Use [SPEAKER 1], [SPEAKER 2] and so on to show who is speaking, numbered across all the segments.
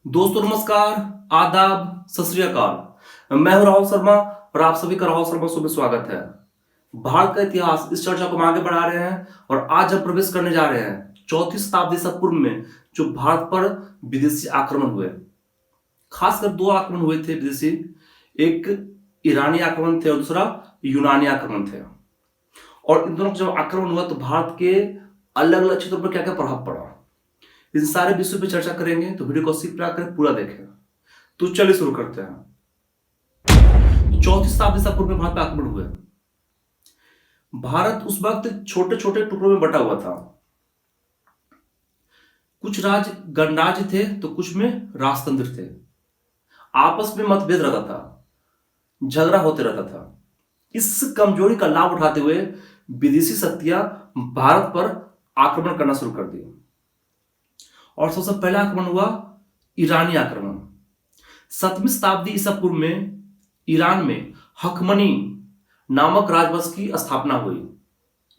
[SPEAKER 1] दोस्तों नमस्कार, आदाब, सत श्री अकाल। मैं हूं राहुल शर्मा और आप सभी का राहुल शर्मा शो में स्वागत है। भारत का इतिहास इस चर्चा को हम आगे बढ़ा रहे हैं और आज हम प्रवेश करने जा रहे हैं चौथी शताब्दी ईसा पूर्व में जो भारत पर विदेशी आक्रमण हुए। खासकर दो आक्रमण हुए थे विदेशी, एक ईरानी आक्रमण थे और दूसरा यूनानी आक्रमण थे। और इन दोनों का जब आक्रमण हुआ तो भारत के अलग अलग क्षेत्रों पर क्या क्या प्रभाव पड़ा, इन सारे विषयों पे चर्चा करेंगे। तो वीडियो को स्किप ना करें, पूरा देखें। तो चलिए शुरू करते हैं। चौथी शताब्दी ईसा पूर्व में भारत पे आक्रमण हुए। भारत उस वक्त छोटे छोटे टुकड़ों में बटा हुआ था। कुछ राज्य गणराज्य थे तो कुछ में राजतंत्र थे। आपस में मतभेद रहता था, झगड़ा होते रहता था। इस कमजोरी का लाभ उठाते हुए विदेशी शक्तियां भारत पर आक्रमण करना शुरू कर दिए। और सबसे पहला आक्रमण हुआ ईरानी आक्रमण। 7वीं शताब्दी ईसा पूर्व में ईरान में हकमनी नामक राजवंश की स्थापना हुई।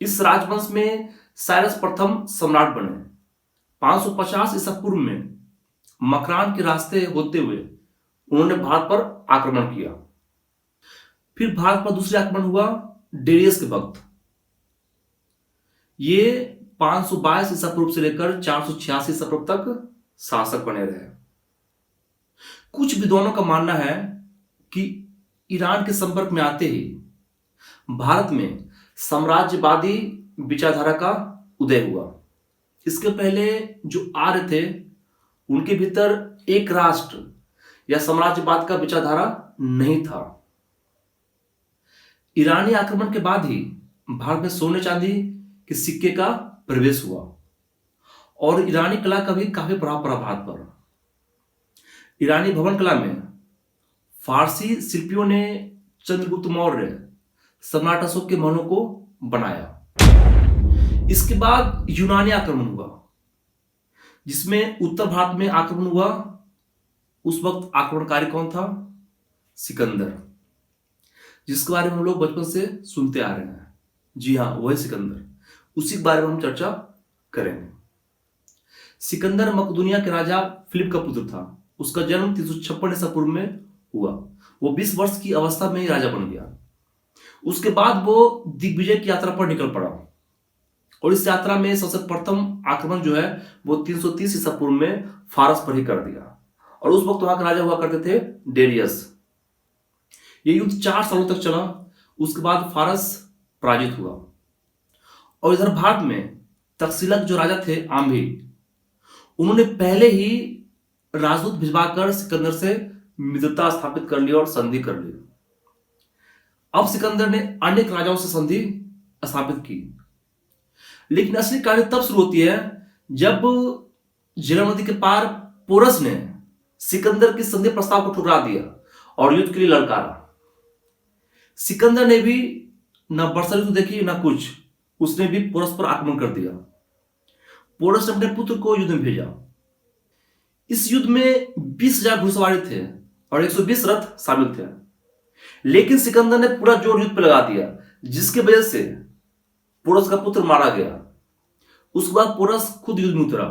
[SPEAKER 1] इस राजवंश में साइरस प्रथम सम्राट बने। 550 ईसा पूर्व में मकरान के रास्ते होते हुए उन्होंने भारत पर आक्रमण किया। फिर भारत पर दूसरा आक्रमण हुआ डेरियस के वक्त। ये 522 ईसा पूर्व से लेकर 486 ईसा पूर्व तक शासक बने रहे। कुछ विद्वानों का मानना है कि ईरान के संपर्क में आते ही भारत में साम्राज्यवादी विचारधारा का उदय हुआ। इसके पहले जो आर्य थे उनके भीतर एक राष्ट्र या साम्राज्यवाद का विचारधारा नहीं था। ईरानी आक्रमण के बाद ही भारत में सोने चांदी के सिक्के का प्रवेश हुआ और ईरानी कला का भी काफी प्रभाव पड़ा भारत पर। ईरानी भवन कला में फारसी शिल्पियों ने चंद्रगुप्त मौर्य, सम्राट अशोक के महलों को बनाया। इसके बाद यूनानी आक्रमण हुआ जिसमें उत्तर भारत में आक्रमण हुआ। उस वक्त आक्रमणकारी कौन था? सिकंदर, जिसके बारे में हम लोग बचपन से सुनते आ रहे हैं। जी हाँ, वही सिकंदर, उसी के बारे में हम चर्चा करेंगे। सिकंदर मकदूनिया के राजा फिलिप का पुत्र था। उसका जन्म 356 ईसा पूर्व में हुआ। वो 20 वर्ष की अवस्था में ही राजा बन गया। उसके बाद वो दिग्विजय की यात्रा पर निकल पड़ा और इस यात्रा में सबसे प्रथम आक्रमण जो है वो 330 ईसा पूर्व में फारस पर ही कर दिया। और उस वक्त वहां के राजा हुआ करते थे डेरियस। ये युद्ध 4 सालों तक चला। उसके बाद फारस पराजित हुआ। और इधर भारत में तक्षशिलक जो राजा थे आम्भी, उन्होंने पहले ही राजदूत भिजवाकर सिकंदर से मित्रता स्थापित कर ली और संधि कर ली। अब सिकंदर ने अनेक राजाओं से संधि स्थापित की। लेकिन असली कहानी तब शुरू होती है जब झेलम नदी के पार पोरस ने सिकंदर की संधि प्रस्ताव को ठुकरा दिया और युद्ध के लिए ललकारा। सिकंदर ने भी न बर्सा युद्ध देखी न कुछ, उसने भी पोरस पर आक्रमण कर दिया। पोरस ने अपने पुत्र को युद्ध में भेजा। इस युद्ध में 20,000 घुड़सवारी थे और 120 रथ शामिल थे। लेकिन सिकंदर ने पूरा जोर युद्ध पर लगा दिया, जिसकी वजह से पोरस का पुत्र मारा गया। उसके बाद पोरस खुद युद्ध में उतरा।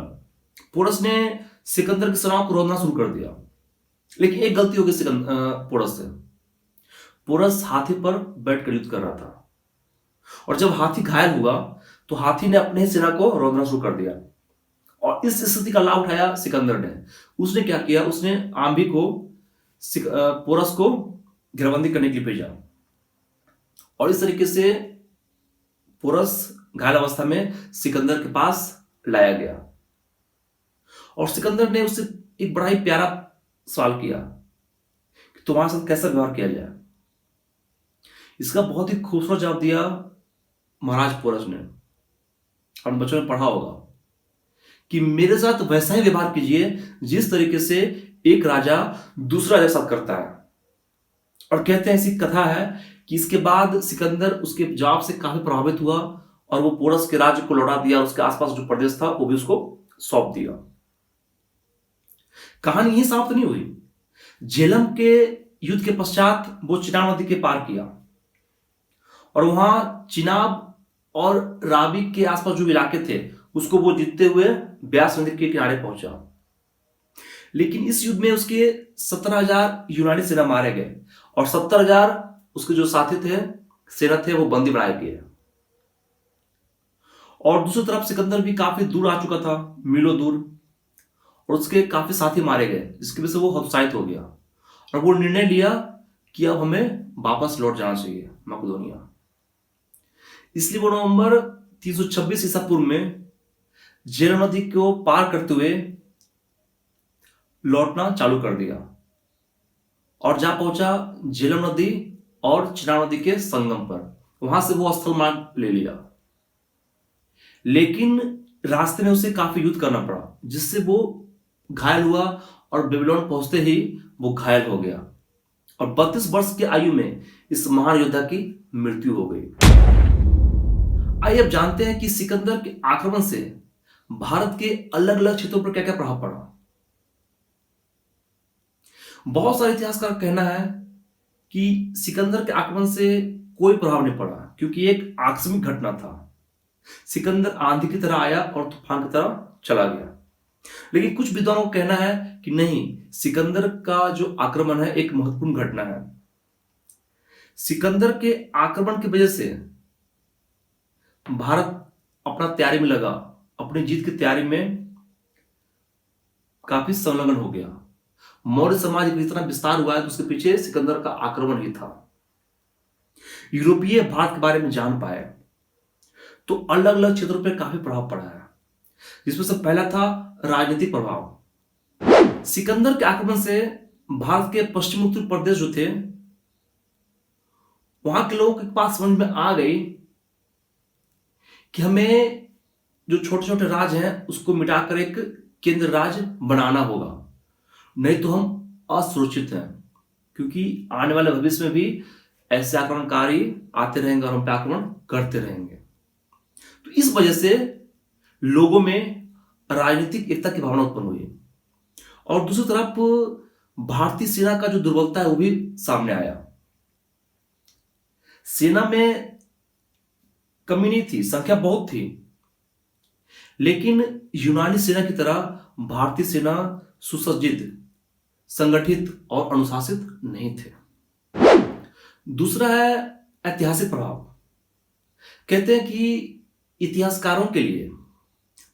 [SPEAKER 1] पोरस ने सिकंदर की सेनाओं को रोकना शुरू कर दिया। लेकिन एक गलती हो गई पोरस से। पोरस हाथी पर बैठकर युद्ध कर रहा था और जब हाथी घायल हुआ तो हाथी ने अपने ही सेना को रोकना शुरू कर दिया। और इस स्थिति का लाभ उठाया सिकंदर ने। उसने क्या किया? उसने आम्भी को पोरस को घेराबंदी करने के लिए भेजा और इस तरीके से पोरस घायल अवस्था में सिकंदर के पास लाया गया। और सिकंदर ने उससे एक बड़ा ही प्यारा सवाल किया कि तुम्हारे साथ कैसा व्यवहार किया जाए। इसका बहुत ही खूबसूरत जवाब दिया महाराज पोरस ने। और बच्चों ने पढ़ा होगा कि मेरे साथ वैसा ही व्यवहार कीजिए जिस तरीके से एक राजा दूसरा राजा के साथ करता है। और कहते हैं, ऐसी कथा है कि इसके बाद सिकंदर उसके जवाब से काफी प्रभावित हुआ और वो पोरस के राज्य को लौटा दिया। उसके आसपास जो प्रदेश था वो भी उसको सौंप दिया। कहानी यही समाप्त नहीं हुई। झेलम के युद्ध के पश्चात वो चिनाब नदी के पार किया और वहां चिनाब और रावी के आसपास जो इलाके थे उसको वो जीतते हुए ब्यास नदी के किनारे पहुंचा। लेकिन इस युद्ध में उसके 17,000 यूनानी सेना मारे गए और 70,000 उसके जो साथी थे, सेना थे, वो बंदी बनाए गए। और दूसरी तरफ सिकंदर भी काफी दूर आ चुका था, मीलों दूर, और उसके काफी साथी मारे गए, जिसकी वजह से वो हतोत्साहित हो गया और वो निर्णय लिया कि अब हमें वापस लौट जाना चाहिए मकदोनिया। इसलिए वो नवंबर 326 ईसा पूर्व में झेलम नदी को पार करते हुए लौटना चालू कर दिया और जा पहुंचा झेलम नदी और चिनाब नदी के संगम पर। वहां से वो स्थल मार्ग ले लिया, लेकिन रास्ते में उसे काफी युद्ध करना पड़ा, जिससे वो घायल हुआ और बेबीलोन पहुंचते ही वो घायल हो गया और 32 वर्ष की आयु में इस महान योद्धा की मृत्यु हो गई। आइए अब जानते हैं कि सिकंदर के आक्रमण से भारत के अलग अलग क्षेत्रों पर क्या क्या प्रभाव पड़ा। बहुत सारे इतिहासकार का कहना है कि सिकंदर के आक्रमण से कोई प्रभाव नहीं पड़ा, क्योंकि एक आकस्मिक घटना था। सिकंदर आंधी की तरह आया और तूफान की तरह चला गया। लेकिन कुछ विद्वानों का कहना है कि नहीं, सिकंदर का जो आक्रमण है एक महत्वपूर्ण घटना है। सिकंदर के आक्रमण की वजह से भारत अपना तैयारी में लगा, अपनी जीत की तैयारी में काफी संलग्न हो गया। मौर्य समाज का इतना विस्तार हुआ है तो उसके पीछे सिकंदर का आक्रमण ही था। यूरोपीय भारत के बारे में जान पाए तो अलग अलग क्षेत्रों पर काफी प्रभाव पड़ा है, जिसमें से पहला था राजनीतिक प्रभाव। सिकंदर के आक्रमण से भारत के पश्चिम उत्तर प्रदेश जो थे, वहां के लोगों के पास समझ में आ गई कि हमें जो छोटे छोटे राज्य हैं उसको मिटाकर एक केंद्र राज्य बनाना होगा, नहीं तो हम असुरक्षित हैं, क्योंकि आने वाले भविष्य में भी ऐसे आक्रमणकारी आते रहेंगे और हम पे आक्रमण करते रहेंगे। तो इस वजह से लोगों में राजनीतिक एकता की भावना उत्पन्न हुई और दूसरी तरफ भारतीय सेना का जो दुर्बलता है वो भी सामने आया। सेना में कमी नहीं थी, संख्या बहुत थी, लेकिन यूनानी सेना की तरह भारतीय सेना सुसज्जित, संगठित और अनुशासित नहीं थे। दूसरा है ऐतिहासिक प्रभाव। कहते हैं कि इतिहासकारों के लिए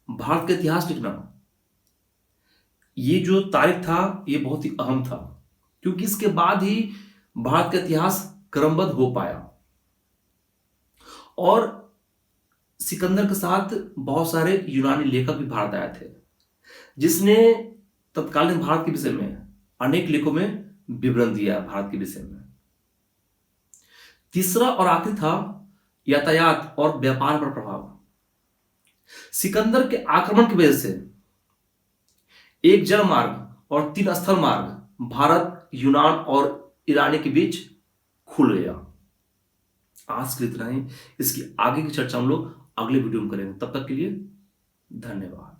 [SPEAKER 1] भारत का इतिहास लिखना, ये जो तारीख था ये बहुत ही अहम था, क्योंकि इसके बाद ही भारत का इतिहास क्रमबद्ध हो पाया। और सिकंदर के साथ बहुत सारे यूनानी लेखक भी भारत आए थे, जिसने तत्कालीन भारत के विषय में अनेक लेखों में विवरण दिया भारत के विषय में। तीसरा और आखिरी था यातायात और व्यापार पर प्रभाव। सिकंदर के आक्रमण की वजह से एक जल मार्ग और 3 स्थल मार्ग भारत, यूनान और ईरानी के बीच खुल गया। आज के लिए इतना ही। इसकी आगे की चर्चा हम लोग अगले वीडियो में करेंगे। तब तक के लिए धन्यवाद।